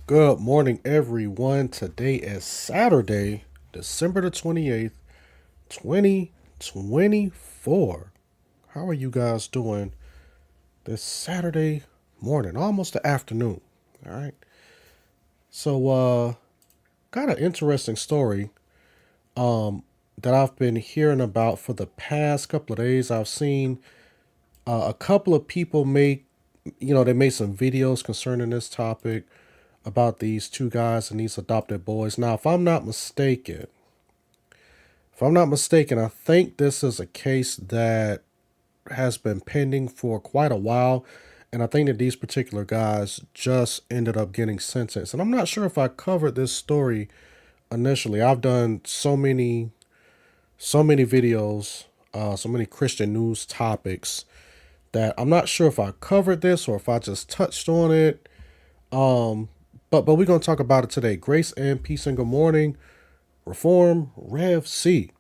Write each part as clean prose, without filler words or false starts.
Good morning, everyone. Today is Saturday, December the 28th, 2024. How are you guys doing this Saturday morning, almost the afternoon? All right. So, got an interesting story that I've been hearing about for the past couple of days. I've seen a couple of people they made some videos concerning this topic about these two guys and these adopted boys. Now, if I'm not mistaken, I think this is a case that has been pending for quite a while. And I think that these particular guys just ended up getting sentenced. And I'm not sure if I covered this story initially. I've done so many videos, so many Christian news topics that I'm not sure if I covered this or if I just touched on it. But we're gonna talk about it today. Grace and peace and good morning. Reform Rev C.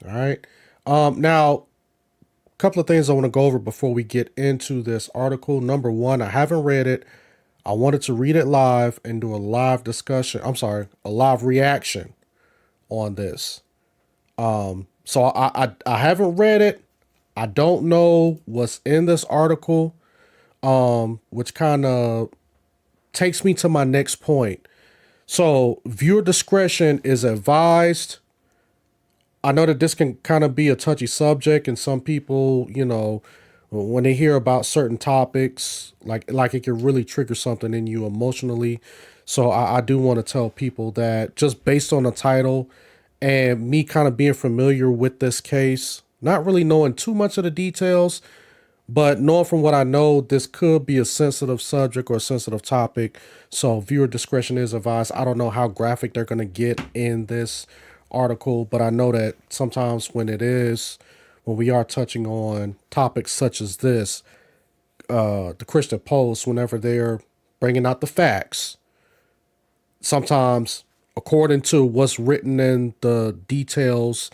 All right. Now, a couple of things I want to go over before we get into this article. Number one, I haven't read it. I wanted to read it live and do a live discussion. I'm sorry, a live reaction on this. So I haven't read it. I don't know what's in this article, which kind of takes me to my next point. So viewer discretion is advised. I know that this can kind of be a touchy subject, and some people, when they hear about certain topics, like it can really trigger something in you emotionally. So I do want to tell people that just based on the title and me kind of being familiar with this case, not really knowing too much of the details, but knowing from what I know, this could be a sensitive subject or a sensitive topic. So viewer discretion is advised. I don't know how graphic they're going to get in this article, but I know that sometimes when we are touching on topics such as this, the Christian Post, whenever they're bringing out the facts, sometimes according to what's written in the details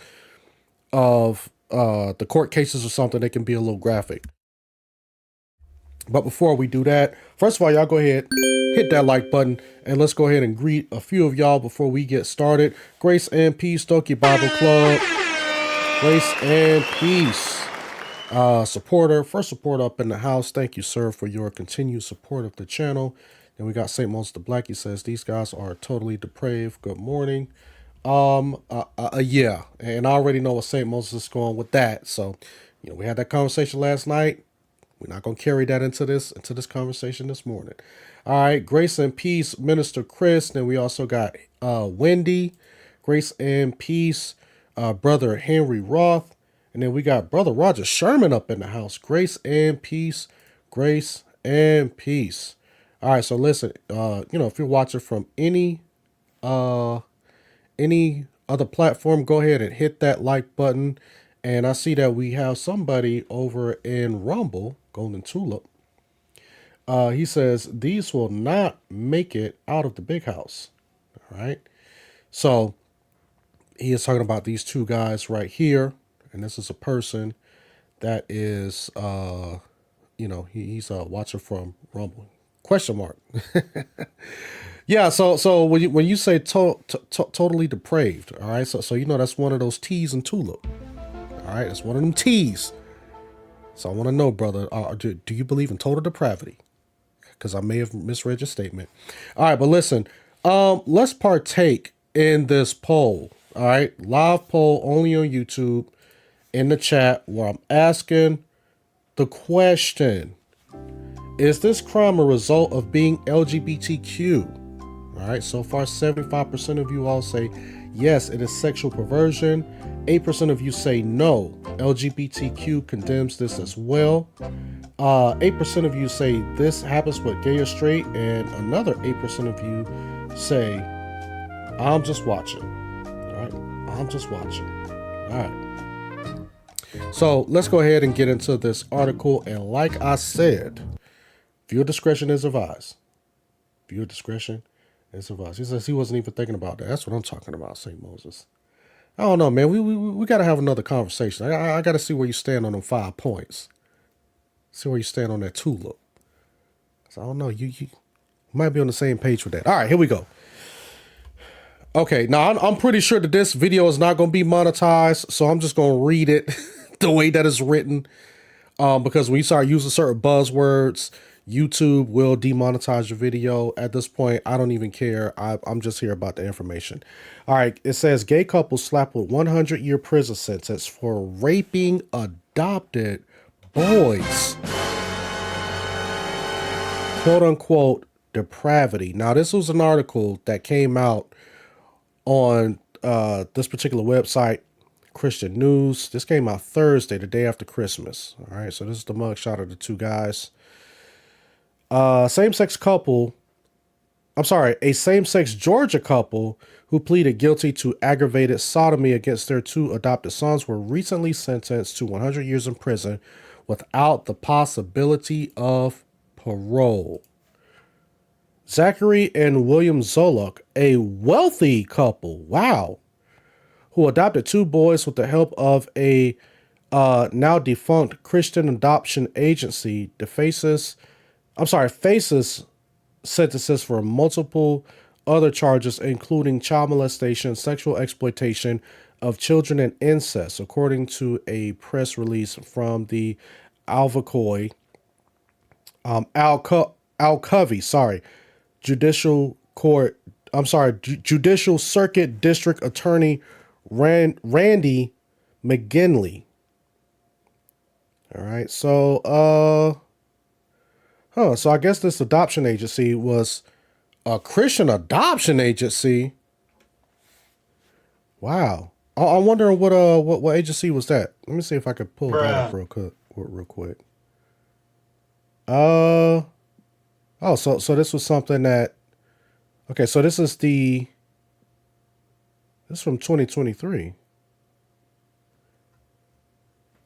of the court cases or something, they can be a little graphic. But before we do that, first of all, y'all go ahead, hit that like button, and let's go ahead and greet a few of y'all before we get started. Grace and peace, Stokey Bible Club. Grace and peace. First supporter up in the house. Thank you, sir, for your continued support of the channel. And we got St. Moses the Black. He says, these guys are totally depraved. Good morning. Yeah. And I already know what St. Moses is going with that. So, we had that conversation last night. We're not going to carry that into this conversation this morning. All right. Grace and peace, Minister Chris. Then we also got Wendy. Grace and peace, Brother Henry Roth. And then we got Brother Roger Sherman up in the house. Grace and peace. Grace and peace. All right. So listen, if you're watching from any other platform, go ahead and hit that like button. And I see that we have somebody over in Rumble, Golden Tulip. He says, these will not make it out of the big house. All right. So he is talking about these two guys right here. And this is a person that is, he's a watcher from Rumble. Question mark. Yeah, so when you say totally depraved, all right, so that's one of those T's in Tulip. All right, it's one of them T's. So I want to know, brother, do you believe in total depravity? Because I may have misread your statement. All right, but listen, let's partake in this poll. All right, live poll only on YouTube in the chat where I'm asking the question: is this crime a result of being LGBTQ? All right, so far 75% of you all say yes, it is sexual perversion. 8% of you say no, LGBTQ condemns this as well. 8% of you say this happens with gay or straight, and another 8% of you say, I'm just watching. All right, I'm just watching. All right. So let's go ahead and get into this article. And like I said, viewer discretion is advised. Viewer discretion is advised. He says he wasn't even thinking about that. That's what I'm talking about, St. Moses. I don't know, man. We got to have another conversation. I got to see where you stand on them 5 points. See where you stand on that tulip. So I don't know. Might be on the same page with that. All right, here we go. Okay, now I'm pretty sure that this video is not going to be monetized, so I'm just going to read it the way that it's written. Because when you start using certain buzzwords, YouTube will demonetize your video. At this point, I don't even care. I'm just here about the information. All right, it says gay couple slapped with 100-year prison sentence for raping adopted boys. Quote unquote depravity. Now, this was an article that came out on this particular website, Christian News. This came out Thursday, the day after Christmas. All right, so this is the mugshot of the two guys. A same-sex Georgia couple who pleaded guilty to aggravated sodomy against their two adopted sons were recently sentenced to 100 years in prison without the possibility of parole. Zachary and William Zolok, a wealthy couple, wow, who adopted two boys with the help of a now defunct Christian adoption agency, faces sentences for multiple other charges, including child molestation, sexual exploitation of children, and incest, according to a press release from the Alcovey, Judicial Circuit District Attorney Randy McGinley. All right, so so I guess this adoption agency was a Christian adoption agency. Wow, I'm wondering what agency was that. Let me see if I could pull that up real quick. Oh, so this was something that, okay, so this is from 2023.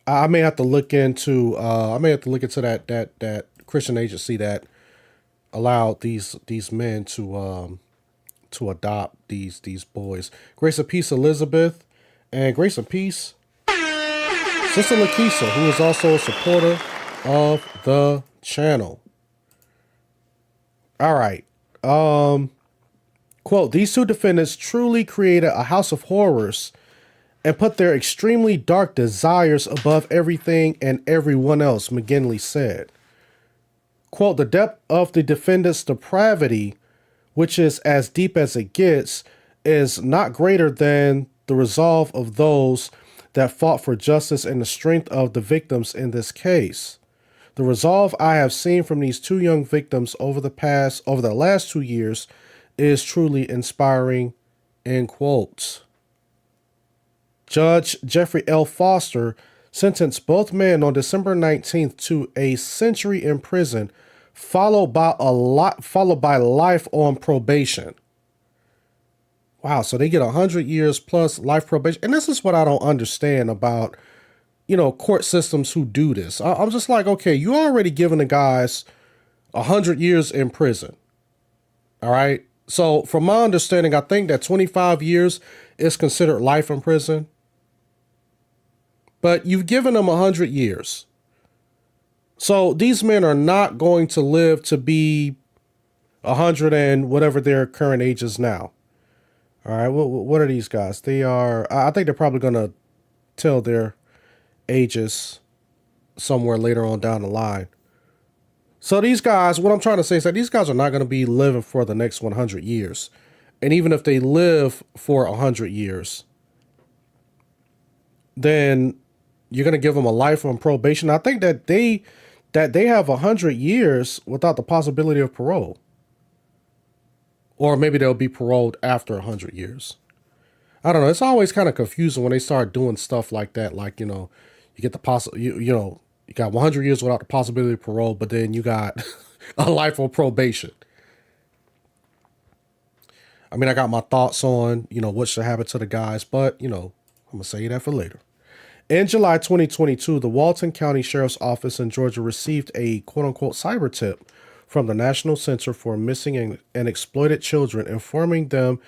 I may have to look into that Christian agency that allowed these men to adopt these boys. Grace and peace, Elizabeth, and grace and peace, Sister Lakeisha, who is also a supporter of the channel. All right. Quote, these two defendants truly created a house of horrors and put their extremely dark desires above everything and everyone else, McGinley said. Quote, the depth of the defendants' depravity, which is as deep as it gets, is not greater than the resolve of those that fought for justice and the strength of the victims in this case. The resolve I have seen from these two young victims over the last 2 years is truly inspiring, end quotes. Judge Jeffrey L. Foster sentenced both men on December 19th to a century in prison, followed by life on probation. Wow, so they get 100 years plus life probation. And this is what I don't understand about, court systems who do this. I'm just like, okay, you already given the guys 100 years in prison. All right. So from my understanding, I think that 25 years is considered life in prison. But you've given them 100 years. So these men are not going to live to be 100 and whatever their current age is now. All right. Well, what are these guys? I think they're probably going to tell their ages somewhere later on down the line. So these guys, what I'm trying to say is that these guys are not going to be living for the next 100 years. And even if they live for 100 years, then you're going to give them a life on probation. I think that they have 100 years without the possibility of parole. Or maybe they'll be paroled after 100 years. I don't know. It's always kind of confusing when they start doing stuff like that. Like, you get the you got 100 years without the possibility of parole, but then you got a life on probation. I mean, I got my thoughts on, what should happen to the guys, but, I'm going to save that for later. In July 2022, the Walton County Sheriff's Office in Georgia received a quote-unquote cyber tip from the National Center for Missing and Exploited Children, informing them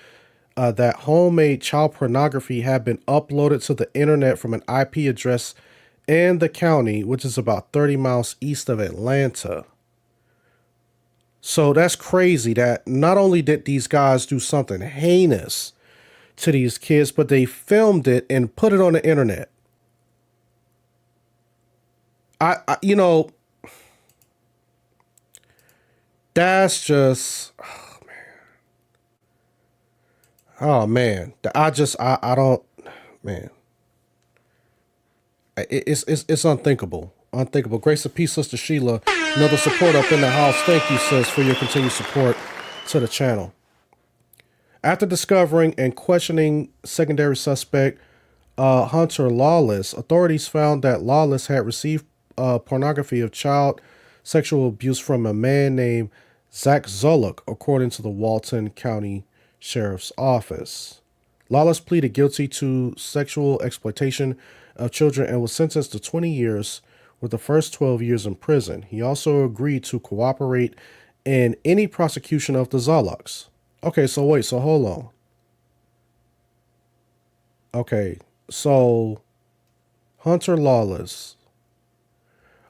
that homemade child pornography had been uploaded to the internet from an IP address in the county, which is about 30 miles east of Atlanta. So that's crazy that not only did these guys do something heinous to these kids, but they filmed it and put it on the internet. I you know, that's just, oh man. I don't, man. It's unthinkable. Unthinkable. Grace and peace, Sister Sheila. Another support up in the house. Thank you, sis, for your continued support to the channel. After discovering and questioning secondary suspect Hunter Lawless, authorities found that Lawless had received pornography of child sexual abuse from a man named Zach Zolak, according to the Walton County Sheriff's Office. Lawless pleaded guilty to sexual exploitation of children and was sentenced to 20 years with the first 12 years in prison. He also agreed to cooperate in any prosecution of the Zolaks. Okay, so wait, so hold on. Okay, so Hunter Lawless.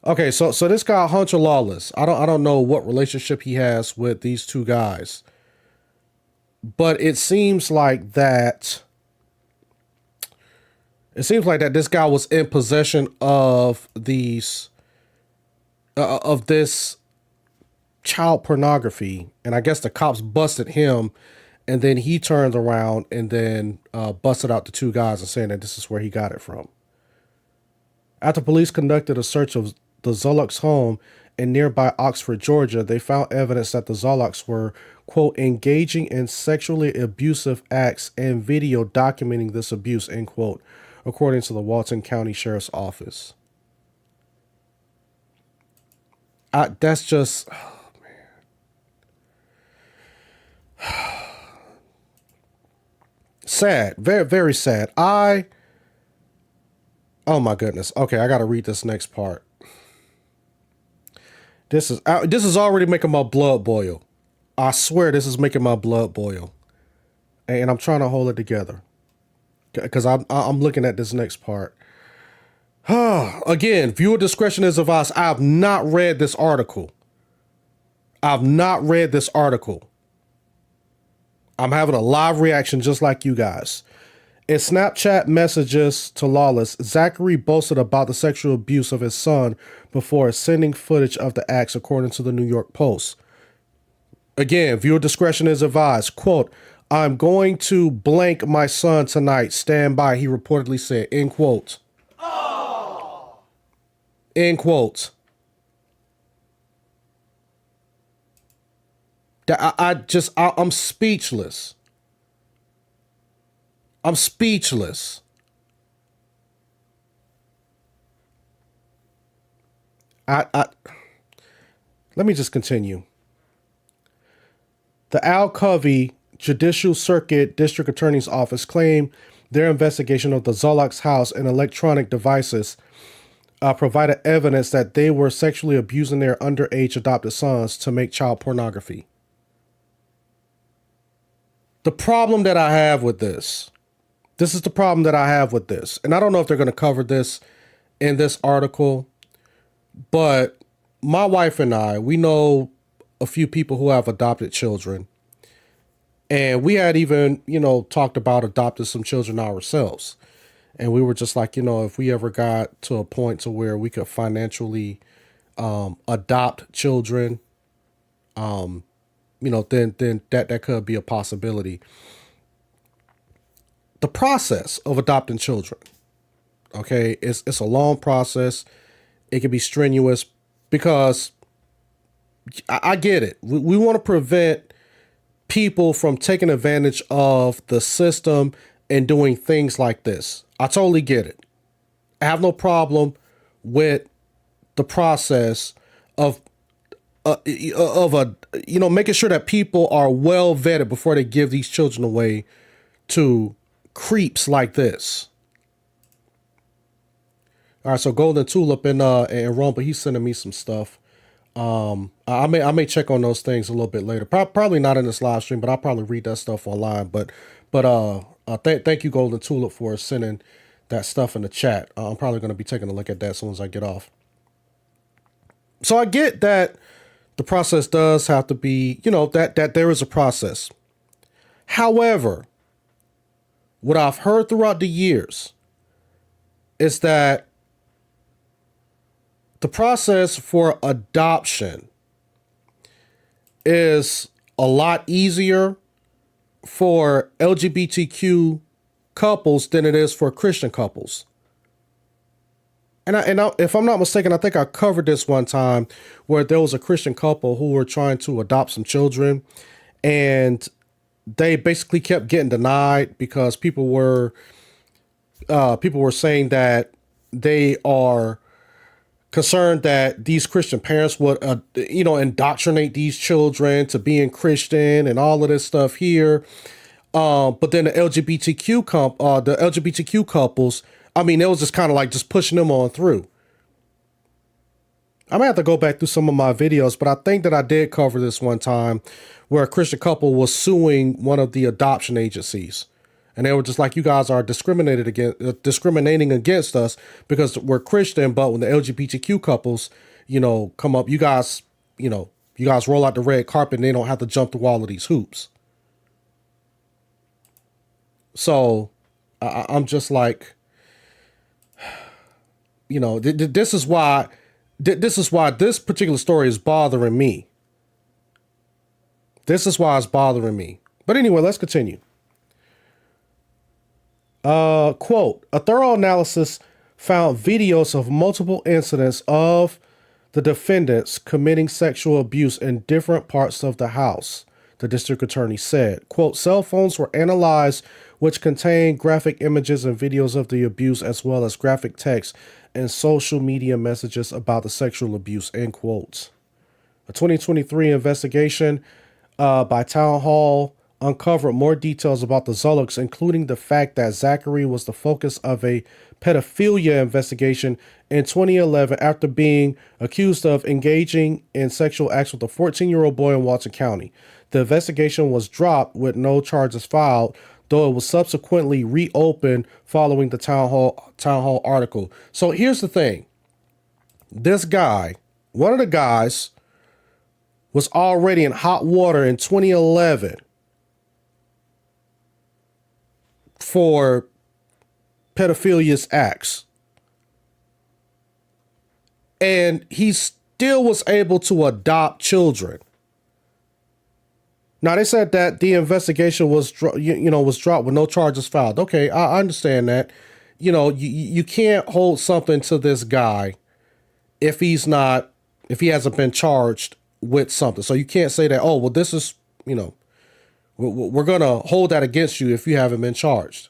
Okay, so this guy Hunter Lawless, I don't know what relationship he has with these two guys. But it seems like that this guy was in possession of these of this child pornography, and I guess the cops busted him, and then he turned around and then busted out the two guys and saying that this is where he got it from. After police conducted a search of the Zolak's home in nearby Oxford, Georgia, they found evidence that the Zolaks were, quote, engaging in sexually abusive acts and video documenting this abuse, end quote, according to the Walton County Sheriff's Office. That's just, oh, man. Sad. Very, very sad. Oh my goodness. Okay, I got to read this next part. This is already making my blood boil. I swear this is making my blood boil. And I'm trying to hold it together. Because I'm looking at this next part. Again, viewer discretion is advised. I have not read this article. I'm having a live reaction just like you guys. In Snapchat messages to Lawless, Zachary boasted about the sexual abuse of his son before sending footage of the acts, according to the New York Post. Again, viewer discretion is advised. Quote, I'm going to blank my son tonight. Stand by, he reportedly said. End quote. Oh. End quote. I'm speechless. I'm speechless. Let me just continue. The Al Covey Judicial Circuit District Attorney's Office claimed their investigation of the Zolak's house and electronic devices provided evidence that they were sexually abusing their underage adopted sons to make child pornography. The problem that I have with this is the problem that I have with this. And I don't know if they're going to cover this in this article, but my wife and I, we know a few people who have adopted children. And we had even, talked about adopting some children ourselves. And we were just like, if we ever got to a point to where we could financially adopt children, then that could be a possibility. The process of adopting children, okay, it's a long process. It can be strenuous because I get it. We want to prevent people from taking advantage of the system and doing things like this. I totally get it. I have no problem with the process of making sure that people are well vetted before they give these children away to creeps like this. All right, so Golden Tulip in Rome, but he's sending me some stuff. I may check on those things a little bit later. Probably not in this live stream, but I'll probably read that stuff online. But thank you, Golden Tulip, for sending that stuff in the chat. I'm probably going to be taking a look at that as soon as I get off. So I get that The process does have to be, that there is a process. However, what I've heard throughout the years is that the process for adoption is a lot easier for LGBTQ couples than it is for Christian couples. And if I'm not mistaken, I think I covered this one time where there was a Christian couple who were trying to adopt some children, and they basically kept getting denied because people were saying that they are concerned that these Christian parents would, indoctrinate these children to being Christian and all of this stuff here. But then the LGBTQ couples, I mean, it was just kind of like just pushing them on through. I'm gonna have to go back through some of my videos, but I think that I did cover this one time where a Christian couple was suing one of the adoption agencies. And they were just like, you guys are discriminating against us because we're Christian. But when the LGBTQ couples, come up, you guys roll out the red carpet and they don't have to jump through all of these hoops. So I'm just like, this is why this particular story is bothering me. This is why it's bothering me. But anyway, let's continue. Quote, a thorough analysis found videos of multiple incidents of the defendants committing sexual abuse in different parts of the house, the district attorney said. Quote, cell phones were analyzed, which contained graphic images and videos of the abuse, as well as graphic text and social media messages about the sexual abuse, end quote. A 2023 investigation by Town Hall uncovered more details about the Zolocks, including the fact that Zachary was the focus of a pedophilia investigation in 2011 after being accused of engaging in sexual acts with a 14-year-old boy in Walton County. The investigation was dropped with no charges filed, though it was subsequently reopened following the Town Hall article. So here's the thing. This guy, one of the guys, was already in hot water in 2011 for pedophilia acts. And he still was able to adopt children. Now, they said that the investigation was dropped with no charges filed. Okay, I understand that. You can't hold something to this guy if he hasn't been charged with something. So you can't say that, oh, well, this is, we're going to hold that against you if you haven't been charged.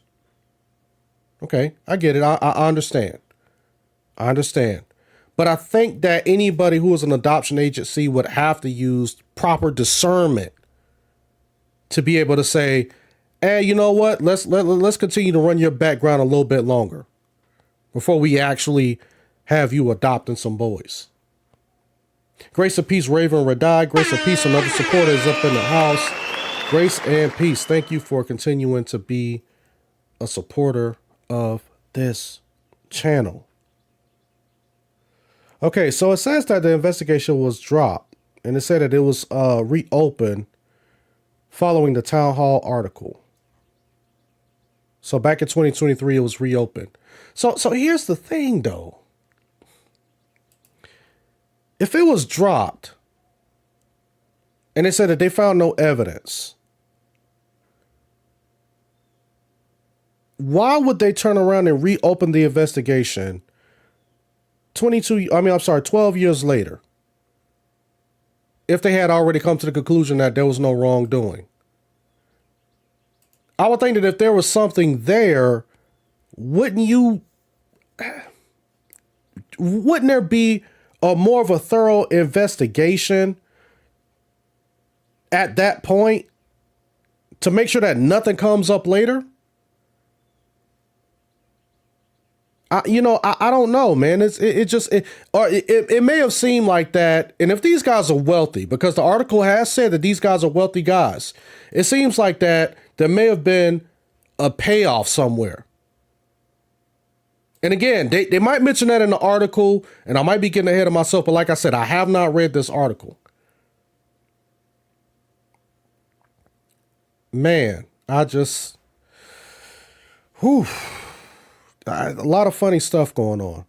Okay, I get it. I understand. I understand. But I think that anybody who is an adoption agency would have to use proper discernment to be able to say, hey, you know what? Let's continue to run your background a little bit longer before we actually have you adopting some boys. Grace and peace, Raven Radai. Grace and peace, another supporter is up in the house. Grace and peace. Thank you for continuing to be a supporter of this channel. Okay, so it says that the investigation was dropped, and it said that it was reopened following the Town Hall article. So back in 2023, it was reopened. So here's the thing, though. If it was dropped, and they said that they found no evidence, why would they turn around and reopen the investigation 12 years later, if they had already come to the conclusion that there was no wrongdoing? I would think that if there was something there, wouldn't there be more of a thorough investigation at that point to make sure that nothing comes up later? I don't know, man. It may have seemed like that. And if these guys are wealthy, because the article has said that these guys are wealthy guys, it seems like that there may have been a payoff somewhere. And again, they might mention that in the article, and I might be getting ahead of myself. But like I said, I have not read this article. man, I just, whew, a lot of funny stuff going on.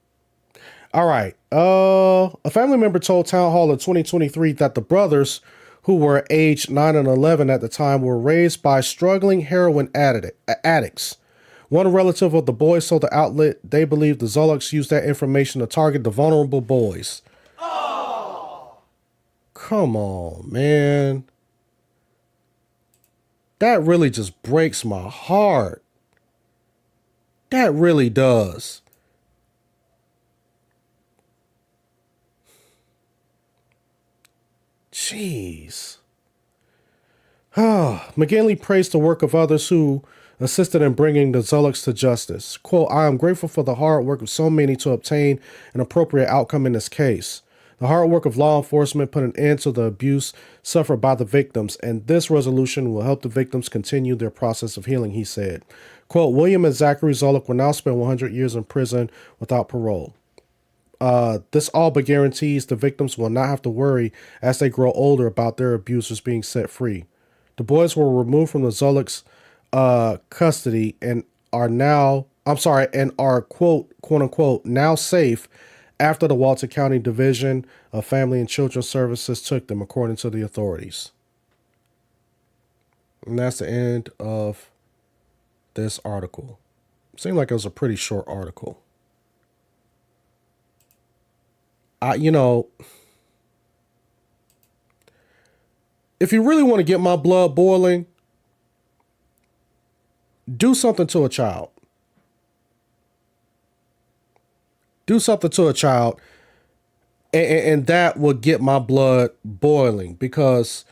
All right. A family member told Town Hall in 2023 that the brothers, who were aged 9 and 11 at the time, were raised by struggling heroin addicts. One relative of the boys told the outlet they believe the Zolox used that information to target the vulnerable boys. Oh. Come on, man. That really just breaks my heart. That really does. Jeez. McGinley praised the work of others who assisted in bringing the Zolox to justice. Quote, I am grateful for the hard work of so many to obtain an appropriate outcome in this case. The hard work of law enforcement put an end to the abuse suffered by the victims, and this resolution will help the victims continue their process of healing, he said. Quote, William and Zachary Zolox will now spend 100 years in prison without parole. This all but guarantees the victims will not have to worry as they grow older about their abusers being set free. The boys were removed from the Zolox custody and are now, quote unquote, now safe after the Walton County Division of Family and Children's Services took them, according to the authorities. And that's the end of this article. Seemed like it was a pretty short article. If you really want to get my blood boiling, do something to a child. Do something to a child, and that will get my blood boiling, because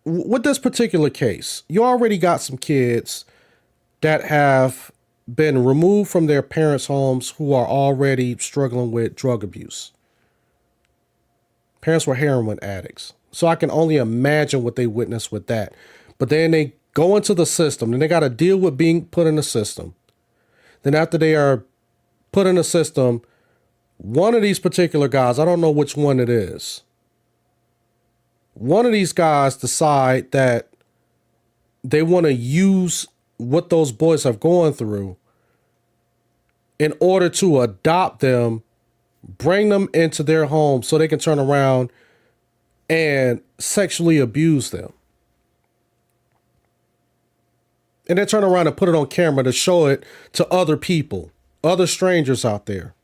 with this particular case, you already got some kids that have been removed from their parents' homes who are already struggling with drug abuse. Parents were heroin addicts. So I can only imagine what they witnessed with that. But then they go into the system, and they got to deal with being put in the system. Then after they are put in the system, one of these particular guys, I don't know which one it is, one of these guys decide that they want to use what those boys have gone through in order to adopt them, bring them into their home so they can turn around and sexually abuse them. And then turn around and put it on camera to show it to other people, other strangers out there.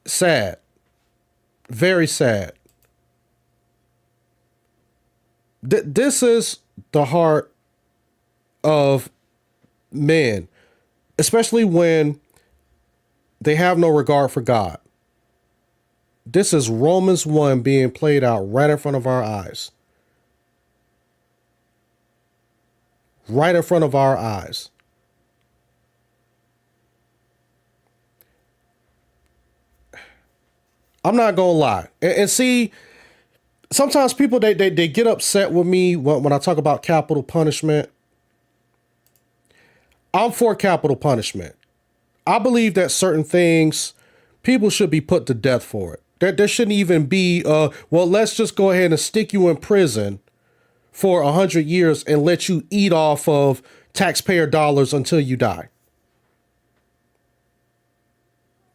Sad. Very sad. This is the heart of men, especially when they have no regard for God. This is Romans 1 being played out right in front of our eyes. Right in front of our eyes. I'm not gonna lie. And see, sometimes people, they get upset with me when I talk about capital punishment. I'm for capital punishment. I believe that certain things, people should be put to death for it. There shouldn't even be, let's just go ahead and stick you in prison for 100 years and let you eat off of taxpayer dollars until you die.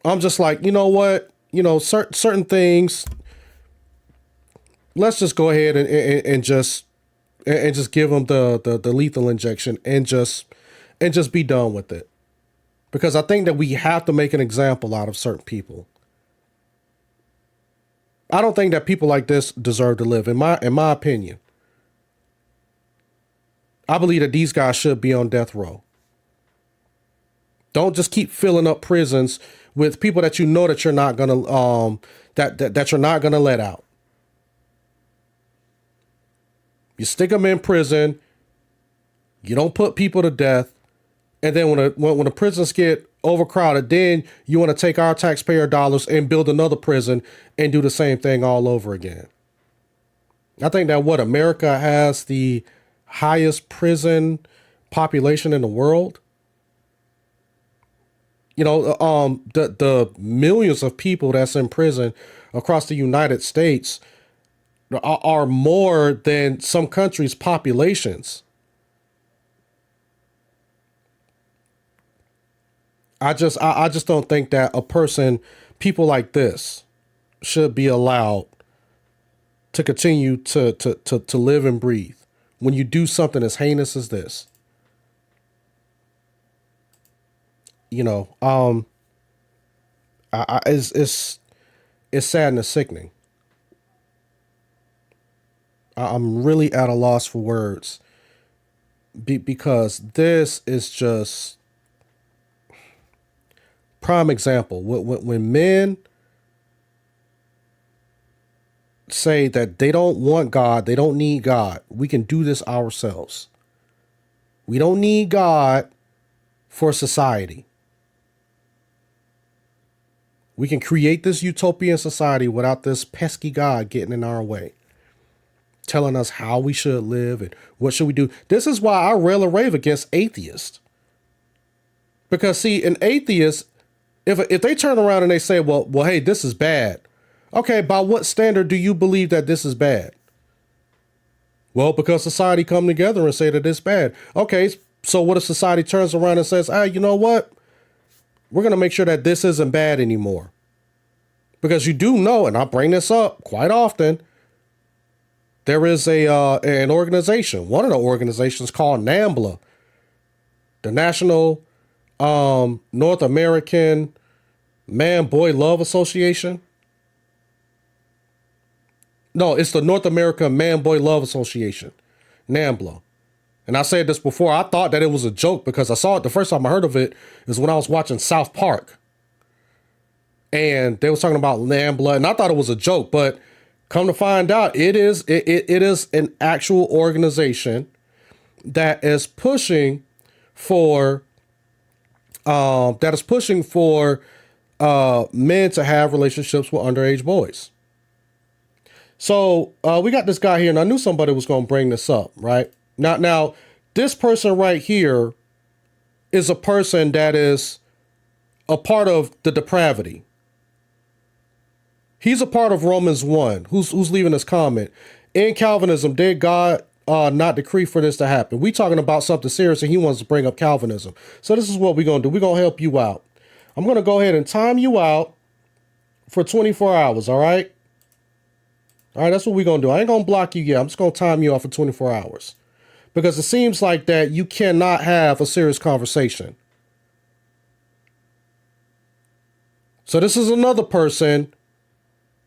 I'm just like, you know what? Certain things, let's just go ahead and just give them the lethal injection and just be done with it. Because I think that we have to make an example out of certain people. I don't think that people like this deserve to live, in my opinion. I believe that these guys should be on death row. Don't just keep filling up prisons with people that you know that you're not gonna that you're not gonna let out. You stick them in prison. You don't put people to death, and then when the prisons get overcrowded, then you want to take our taxpayer dollars and build another prison and do the same thing all over again. I think that America has the highest prison population in the world. The millions of people that's in prison across the United States, are more than some countries' populations. I just don't think that people like this, should be allowed to continue to live and breathe when you do something as heinous as this. You know, it's sad and it's sickening. I'm really at a loss for words because this is just prime example. When men say that they don't want God, they don't need God, we can do this ourselves. We don't need God for society. We can create this utopian society without this pesky God getting in our way, telling us how we should live and what should we do. This is why I rail and rave against atheists. Because see, an atheist, if they turn around and they say, well, hey, this is bad. Okay, by what standard do you believe that this is bad? Well, because society come together and say that it's bad. Okay, so what if society turns around and says, you know what? We're going to make sure that this isn't bad anymore. Because you do know, and I bring this up quite often, there is an organization, one of the organizations called NAMBLA, the National North American Man-Boy Love Association. No, it's the North American Man-Boy Love Association, NAMBLA. And I said this before, I thought that it was a joke because I saw it, the first time I heard of it is when I was watching South Park. And they was talking about NAMBLA, and I thought it was a joke, but come to find out, it is an actual organization that is pushing for men to have relationships with underage boys. So we got this guy here, and I knew somebody was going to bring this up, right? Now, this person right here is a person that is a part of the depravity. He's a part of Romans 1. Who's leaving this comment? In Calvinism, did God not decree for this to happen? We talking about something serious, and he wants to bring up Calvinism. So this is what we're going to do. We're going to help you out. I'm going to go ahead and time you out for 24 hours, all right? All right, that's what we're going to do. I ain't going to block you yet. I'm just going to time you out for 24 hours. Because it seems like that you cannot have a serious conversation. So this is another person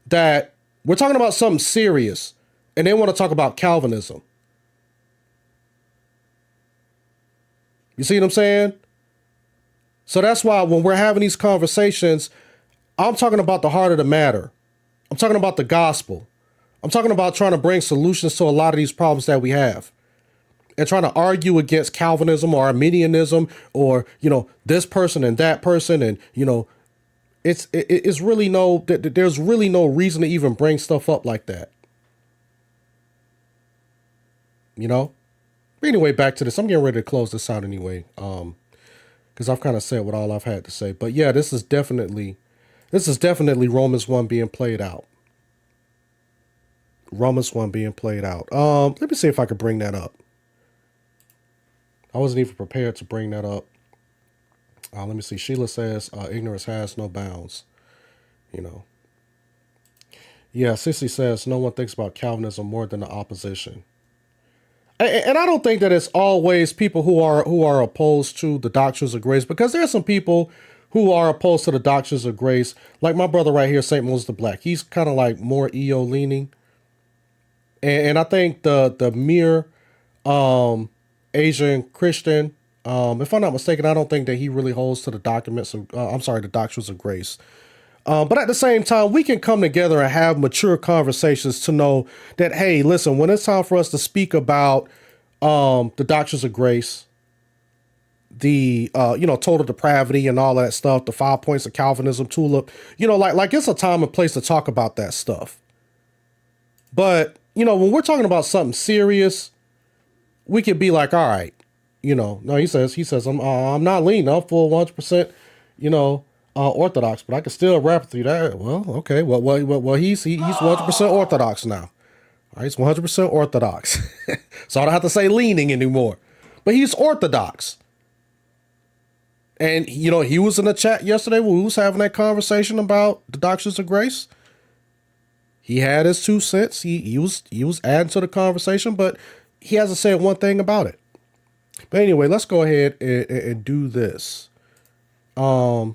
that we're talking about something serious, and they want to talk about Calvinism. You see what I'm saying? So that's why when we're having these conversations, I'm talking about the heart of the matter. I'm talking about the gospel. I'm talking about trying to bring solutions to a lot of these problems that we have. And trying to argue against Calvinism or Arminianism or, this person and that person. And, it's really there's really no reason to even bring stuff up like that. But anyway, back to this. I'm getting ready to close this out anyway. Because I've kind of said what all I've had to say. But yeah, this is definitely Romans 1 being played out. Romans 1 being played out. Let me see if I could bring that up. I wasn't even prepared to bring that up. Let me see. Sheila says, ignorance has no bounds. Yeah, Sissy says, no one thinks about Calvinism more than the opposition. And I don't think that it's always people who are opposed to the doctrines of grace, because there's some people who are opposed to the doctrines of grace. Like my brother right here, St. Moses the Black. He's kind of like more EO leaning. And I think the mere Asian Christian, if I'm not mistaken, I don't think that he really holds to the the doctrines of grace. But at the same time, we can come together and have mature conversations to know that, hey, listen, when it's time for us to speak about the doctrines of grace, the total depravity and all of that stuff, the 5 points of Calvinism, tulip, like it's a time and place to talk about that stuff. But when we're talking about something serious, we could be like, all right, no, he says, I'm not leaning, I'm full 100%, Orthodox, but I can still rap through that. Well, okay, well, he's 100% Orthodox now. Right? He's 100% Orthodox. So I don't have to say leaning anymore. But he's Orthodox. And, he was in the chat yesterday when we was having that conversation about the doctrines of grace. He had his 2 cents. He was adding to the conversation, but he hasn't said one thing about it. But anyway, let's go ahead and do this. Let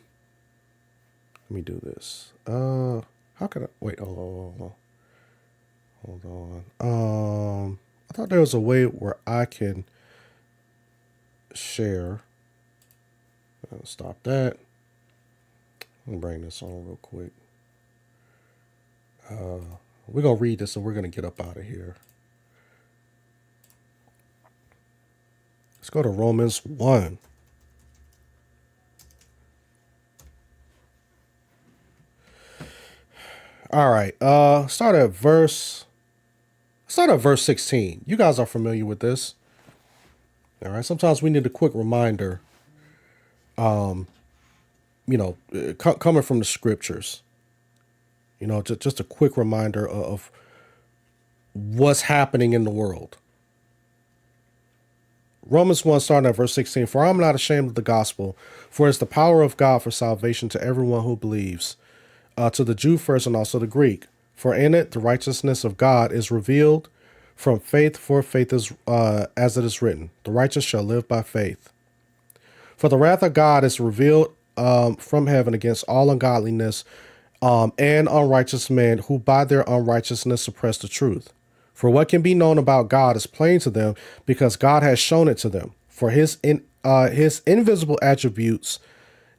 me do this. How can I wait? Hold on. I thought there was a way where I can share. Stop that. Let me bring this on real quick. We're going to read this and we're going to get up out of here. Let's go to Romans 1. All right. Start at verse 16. You guys are familiar with this. All right. Sometimes we need a quick reminder, coming from the scriptures, just a quick reminder of what's happening in the world. Romans 1, starting at verse 16. For I'm not ashamed of the gospel, for it's the power of God for salvation to everyone who believes, to the Jew first and also the Greek. For in it the righteousness of God is revealed from faith, for faith is, as it is written, the righteous shall live by faith. For the wrath of God is revealed from heaven against all ungodliness and unrighteous men who by their unrighteousness suppress the truth. For what can be known about God is plain to them, because God has shown it to them. For his invisible attributes,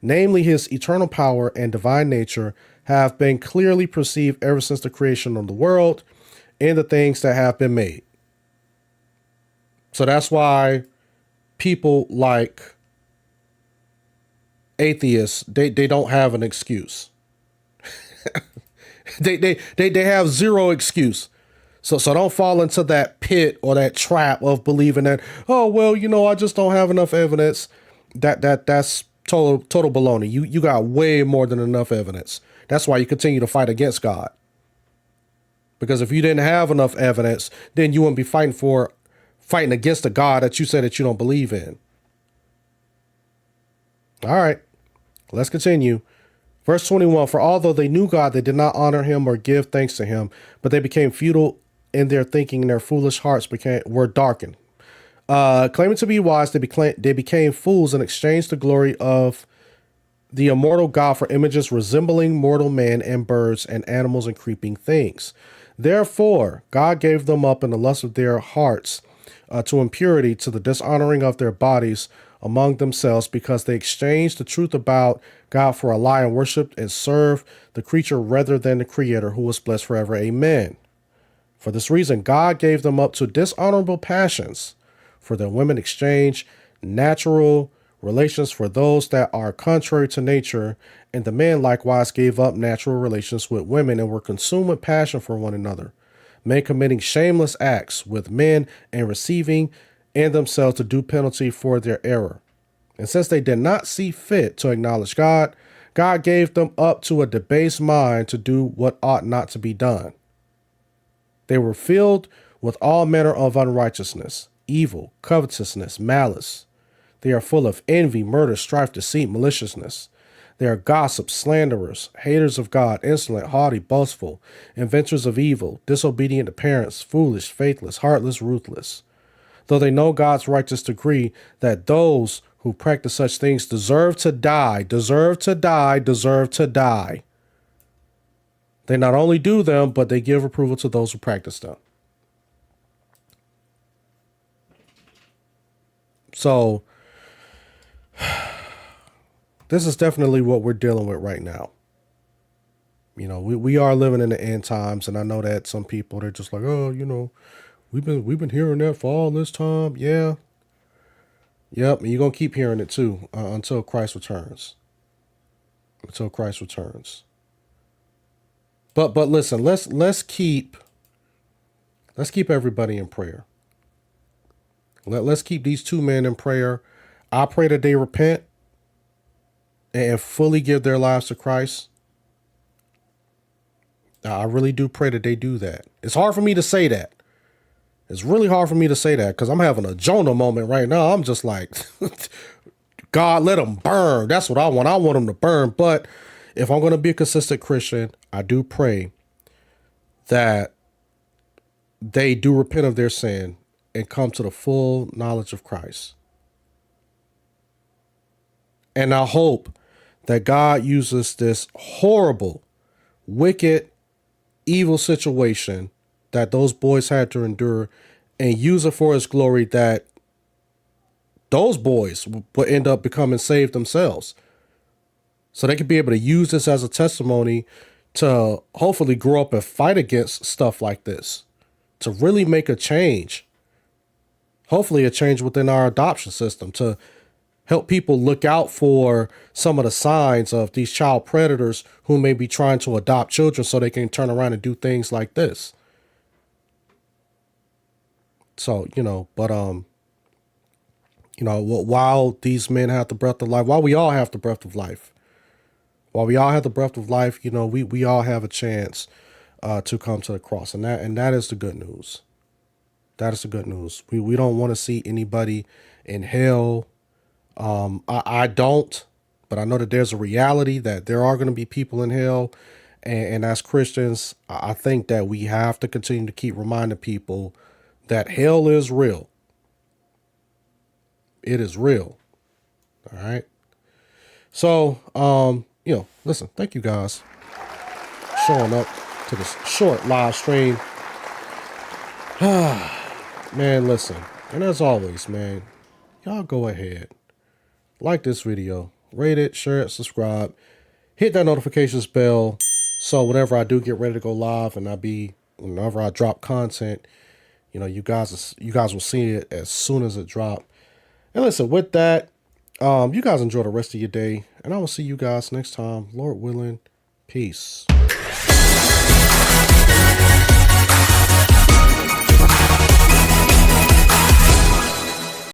namely his eternal power and divine nature, have been clearly perceived ever since the creation of the world and the things that have been made. So that's why people like atheists, they don't have an excuse. they have zero excuse. So don't fall into that pit or that trap of believing that, oh, well, I just don't have enough evidence. That's total baloney. You got way more than enough evidence. That's why you continue to fight against God. Because if you didn't have enough evidence, then you wouldn't be fighting against the God that you said that you don't believe in. All right, let's continue. Verse 21, for although they knew God, they did not honor him or give thanks to him, but they became futile in their thinking, and their foolish hearts were darkened. Claiming to be wise, they became fools and exchanged the glory of the immortal God for images resembling mortal man and birds and animals and creeping things. Therefore, God gave them up in the lust of their hearts to impurity, to the dishonoring of their bodies among themselves, because they exchanged the truth about God for a lie and worshiped and served the creature rather than the Creator, who was blessed forever. Amen. For this reason, God gave them up to dishonorable passions, for their women exchanged natural relations for those that are contrary to nature, and the men likewise gave up natural relations with women and were consumed with passion for one another, men committing shameless acts with men and receiving in themselves the due penalty for their error. And since they did not see fit to acknowledge God, God gave them up to a debased mind to do what ought not to be done. They were filled with all manner of unrighteousness, evil, covetousness, malice. They are full of envy, murder, strife, deceit, maliciousness. They are gossips, slanderers, haters of God, insolent, haughty, boastful, inventors of evil, disobedient to parents, foolish, faithless, heartless, ruthless. Though they know God's righteous decree that those who practice such things deserve to die. They not only do them, but they give approval to those who practice them. So this is definitely what we're dealing with right now. We are living in the end times, and I know that some people, they're just like, oh, we've been hearing that for all this time. Yeah. Yep, and you're gonna keep hearing it too until Christ returns. But listen, let's keep everybody in prayer. Let's keep these two men in prayer. I pray that they repent and fully give their lives to Christ. I really do pray that they do that. It's hard for me to say that. It's really hard for me to say that because I'm having a Jonah moment right now. I'm just like, God, let them burn. That's what I want. I want them to burn. But if I'm going to be a consistent Christian, I do pray that they do repent of their sin and come to the full knowledge of Christ. And I hope that God uses this horrible, wicked, evil situation that those boys had to endure and use it for his glory, that those boys will end up becoming saved themselves. So they could be able to use this as a testimony to hopefully grow up and fight against stuff like this, to really make a change. Hopefully a change within our adoption system, to help people look out for some of the signs of these child predators who may be trying to adopt children so they can turn around and do things like this. So, while these men have the breath of life, while we all have the breath of life, we all have a chance to come to the cross. And that is the good news. That is the good news. We don't want to see anybody in hell. I don't, but I know that there's a reality that there are going to be people in hell. And as Christians, I think that we have to continue to keep reminding people that hell is real. It is real. All right. So, listen, thank you guys showing up to this short live stream. Man, listen. And as always, man, y'all go ahead. Like this video, rate it, share it, subscribe, hit that notifications bell. So whenever I do get ready to go live and whenever I drop content, you guys will see it as soon as it drops. And listen, with that, you guys enjoy the rest of your day, and I will see you guys next time. Lord willing, peace.